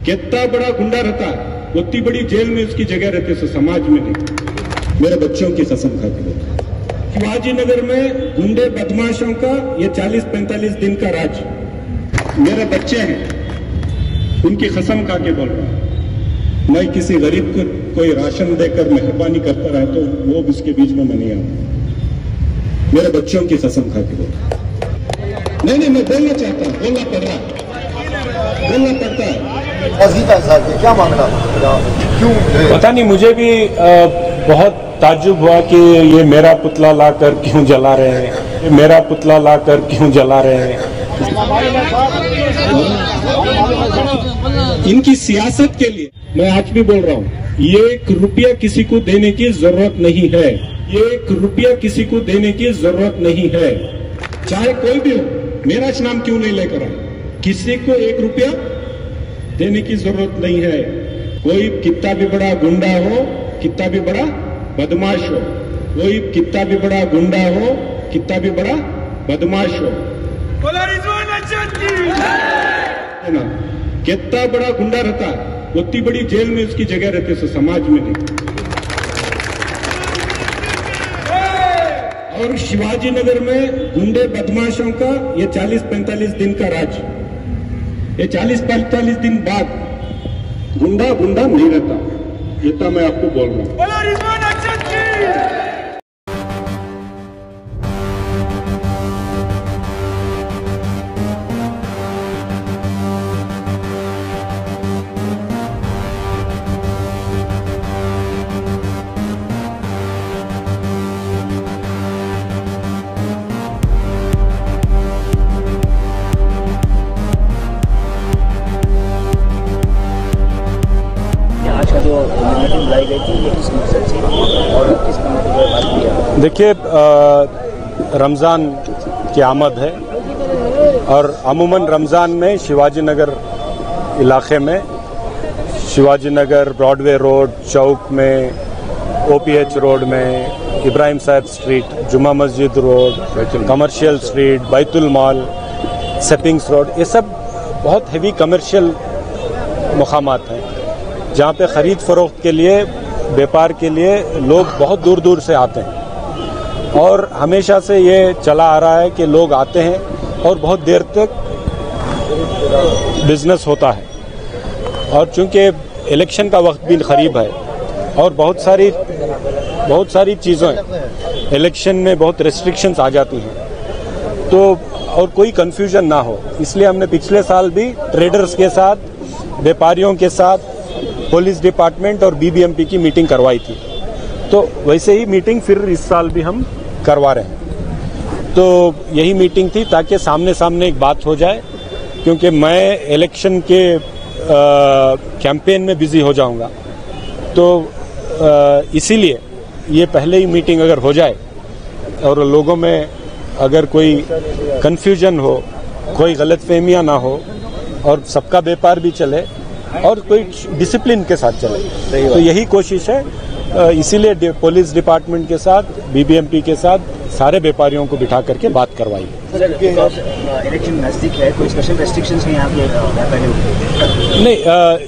कितना बड़ा गुंडा रहता है उतनी बड़ी जेल में उसकी जगह रहती है, समाज में नहीं। मेरे बच्चों की कसम खा के शिवाजी नगर में गुंडे बदमाशों का ये 40-45 दिन का राज मेरे बच्चे हैं, उनकी कसम खा के बोल रहा हूं। मैं किसी गरीब को कोई राशन देकर मेहरबानी करता रहा तो वो उसके बीच में मैं नहीं आऊंगा। मेरे बच्चों की कसम खा के बोल रहा हूं। नहीं, मैं बोलना चाहता हूं, बोलना पड़ता है। क्या मामला क्यों? पता नहीं, मुझे भी बहुत ताज्जुब हुआ कि ये मेरा पुतला लाकर क्यों जला रहे हैं, ये मेरा पुतला लाकर क्यों जला रहे हैं। इनकी सियासत के लिए मैं आज भी बोल रहा हूं, ये 1 रुपया किसी को देने की जरूरत नहीं है। ये 1 रुपया किसी को देने की जरूरत नहीं है, चाहे कोई भी हो। मेरा नाम क्यों नहीं लेकर आए? किसी को 1 रुपया देने की जरूरत नहीं है। कोई कितना भी बड़ा गुंडा हो, कितना भी बड़ा बदमाश हो, कोई कितना भी बड़ा गुंडा हो, कितना भी बड़ा बदमाश हो, ना कितना बड़ा गुंडा रहता है उतनी बड़ी जेल में उसकी जगह रहती है, समाज में नहीं। और शिवाजी नगर में गुंडे बदमाशों का ये 40-45 दिन का राज, ये 40-45 दिन बाद गुंडा नहीं रहता। ये तो मैं आपको बोल रहा हूं। बुलाई गई थी, ये किस मकसद से और किस बात किया? देखिए, रमज़ान की आमद है और अमूमन रमज़ान में शिवाजी नगर इलाके में, शिवाजी नगर ब्रॉडवे रोड चौक में, OPH रोड में, Ibrahim Sahib street, Juma Masjid road, commercial street, Baitul mall, Seppings road, ये सब बहुत हेवी कमर्शियल मुकामात हैं जहाँ पे ख़रीद फ़रोख्त के लिए, व्यापार के लिए लोग बहुत दूर दूर से आते हैं। और हमेशा से ये चला आ रहा है कि लोग आते हैं और बहुत देर तक बिजनेस होता है। और चूँकि इलेक्शन का वक्त भी करीब है और बहुत सारी चीज़ें इलेक्शन में बहुत रेस्ट्रिक्शंस आ जाती हैं, तो और कोई कन्फ्यूजन ना हो, इसलिए हमने पिछले साल भी ट्रेडर्स के साथ, व्यापारियों के साथ पुलिस डिपार्टमेंट और BBMP की मीटिंग करवाई थी। तो वैसे ही मीटिंग फिर इस साल भी हम करवा रहे हैं। तो यही मीटिंग थी ताकि सामने सामने एक बात हो जाए, क्योंकि मैं इलेक्शन के कैंपेन में बिजी हो जाऊंगा। तो इसीलिए ये पहले ही मीटिंग अगर हो जाए और लोगों में अगर कोई कन्फ्यूजन हो, कोई गलतफहमियां ना हो और सबका व्यापार भी चले और कोई डिसिप्लिन के साथ चले, तो यही कोशिश है। इसीलिए पुलिस डिपार्टमेंट के साथ, BBMP के साथ सारे व्यापारियों को बिठा करके बात करवाई। इलेक्शन नजदीक है, कोई स्पेशल रेस्ट्रिक्शंस हैं यहाँ पे? नहीं,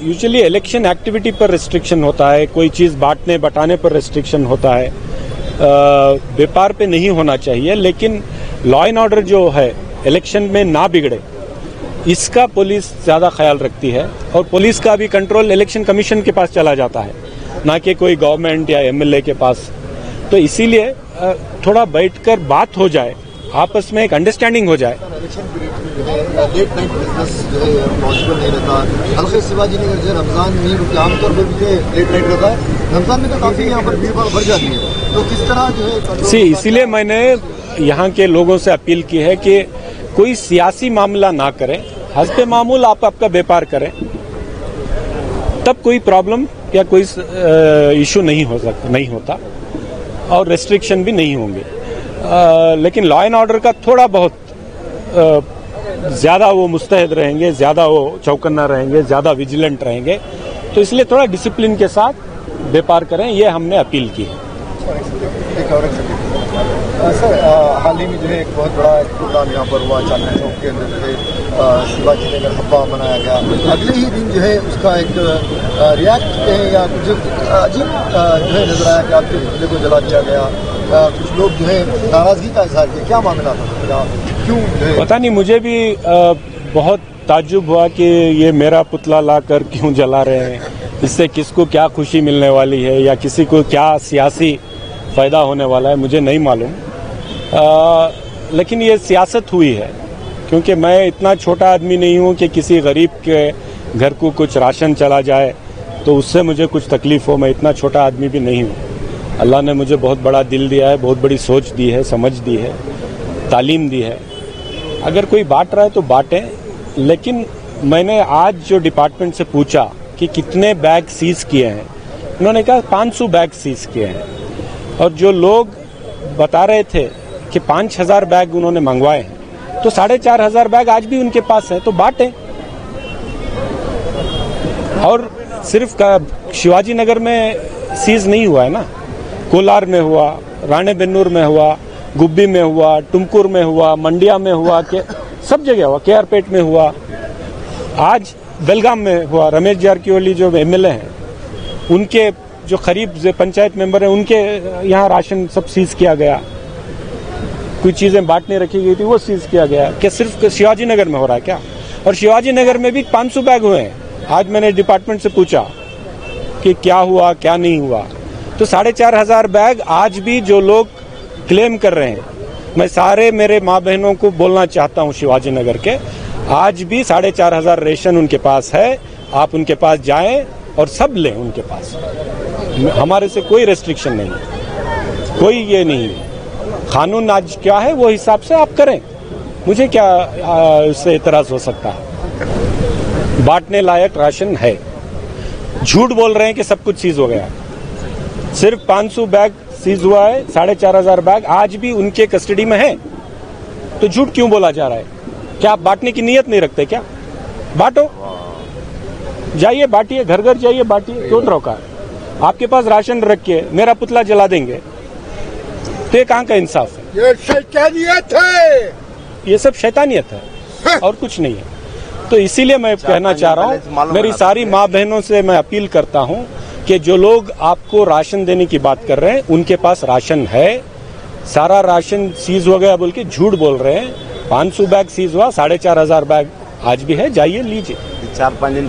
यूजुअली इलेक्शन एक्टिविटी पर रिस्ट्रिक्शन होता है, कोई चीज़ बांटने बटाने पर रिस्ट्रिक्शन होता है, व्यापार पे नहीं होना चाहिए। लेकिन लॉ एंड ऑर्डर जो है इलेक्शन में ना बिगड़े, इसका पुलिस ज़्यादा ख्याल रखती है और पुलिस का भी कंट्रोल इलेक्शन कमीशन के पास चला जाता है, ना कि कोई गवर्नमेंट या MLA के पास। तो इसीलिए थोड़ा बैठकर बात हो जाए, आपस में एक अंडरस्टैंडिंग हो जाए। लेट नाइट बिजनेस जो है पॉसिबल नहीं रहता, हल्के शिवाजी नगर जो रमज़ान में रुके आमतौर पर भी लेट नाइट रहता है, रमज़ान में तो काफ़ी यहाँ पर भीड़ भाड़ बढ़ जाती है, तो किस तरह जो है? इसीलिए मैंने यहाँ के लोगों से अपील की है कि कोई सियासी मामला ना करें, हस्बे मामूल आप आपका व्यापार करें, तब कोई प्रॉब्लम या कोई इशू नहीं होता और रेस्ट्रिक्शन भी नहीं होंगे। लेकिन लॉ एंड ऑर्डर का थोड़ा बहुत ज़्यादा वो मुस्तैद रहेंगे, ज़्यादा वो चौकन्ना रहेंगे, ज़्यादा विजिलेंट रहेंगे, तो इसलिए थोड़ा डिसिप्लिन के साथ व्यापार करें, ये हमने अपील की है। सर, हाल ही में जो है एक बहुत बड़ा प्रोग्राम यहाँ पर हुआ चांदनी चौक के अंदर शिवाजी नगर हब्बा मनाया गया, अगले ही दिन जो है उसका एक रिएक्ट कहें या कुछ अजीब जो है नजर आया कि आपके पुतले को जला दिया गया, कुछ लोग जो है नाराजगी का इजहार किया, क्या मामला था, क्यों जो है? पता नहीं, मुझे भी बहुत ताज्जुब हुआ कि ये मेरा पुतला लाकर क्यों जला रहे हैं, इससे किसको क्या खुशी मिलने वाली है या किसी को क्या सियासी फायदा होने वाला है, मुझे नहीं मालूम। लेकिन ये सियासत हुई है, क्योंकि मैं इतना छोटा आदमी नहीं हूँ कि किसी गरीब के घर को कुछ राशन चला जाए तो उससे मुझे कुछ तकलीफ हो। मैं इतना छोटा आदमी भी नहीं हूँ। अल्लाह ने मुझे बहुत बड़ा दिल दिया है, बहुत बड़ी सोच दी है, समझ दी है, तालीम दी है। अगर कोई बांट रहा है तो बांटे, लेकिन मैंने आज जो डिपार्टमेंट से पूछा कि कितने बैग सीज किए हैं, उन्होंने कहा 500 बैग सीज किए हैं। और जो लोग बता रहे थे कि 5000 बैग उन्होंने मंगवाए हैं, तो 4500 बैग आज भी उनके पास है, तो बांटे। और सिर्फ शिवाजी नगर में सीज नहीं हुआ है ना, कोलार में हुआ, राणेबेन्नूर में हुआ, गुब्बी में हुआ, टुमकुर में हुआ, मंडिया में हुआ, के सब जगह हुआ, केआरपेट में हुआ, आज बेलगाम में हुआ। रमेश जारकिहोली जो एमएलए हैं, उनके जो करीब पंचायत मेंबर हैं, उनके यहाँ राशन सब सीज किया गया। कुछ चीजें बांटने रखी गई थी, वो सीज किया गया। क्या सिर्फ शिवाजी नगर में हो रहा है क्या? और शिवाजी नगर में भी 500 बैग हुए हैं। आज मैंने डिपार्टमेंट से पूछा कि क्या हुआ क्या नहीं हुआ, तो 4500 बैग आज भी जो लोग क्लेम कर रहे हैं, मैं सारे मेरे माँ बहनों को बोलना चाहता हूँ शिवाजी नगर के, आज भी 4500 रेशन उनके पास है। आप उनके पास जाएं और सब लें उनके पास। हमारे से कोई रेस्ट्रिक्शन नहीं है, कोई ये नहीं है। कानून आज क्या है वो हिसाब से आप करें, मुझे क्या उससे इतराज हो सकता है। बांटने लायक राशन है। झूठ बोल रहे हैं कि सब कुछ सीज हो गया, सिर्फ 500 बैग सीज हुआ है, 4500 बैग आज भी उनके कस्टडी में है। तो झूठ क्यों बोला जा रहा है? क्या आप बांटने की नीयत नहीं रखते क्या? बांटो, जाइए बांटिए, घर घर जाइए बांटिए, क्यों रोका है? आपके पास राशन रख के मेरा पुतला जला देंगे तो ये कहाँ का इंसाफ है? ये शैतानियत है, ये सब शैतानियत है और कुछ नहीं है। तो इसीलिए मैं कहना चाह रहा हूँ, मेरी सारी माँ बहनों से मैं अपील करता हूँ कि जो लोग आपको राशन देने की बात कर रहे हैं, उनके पास राशन है। सारा राशन सीज हो गया बोल के झूठ बोल रहे हैं। 500 बैग सीज हुआ, 4500 बैग आज भी है, जाइए लीजिए। 4-5 दिन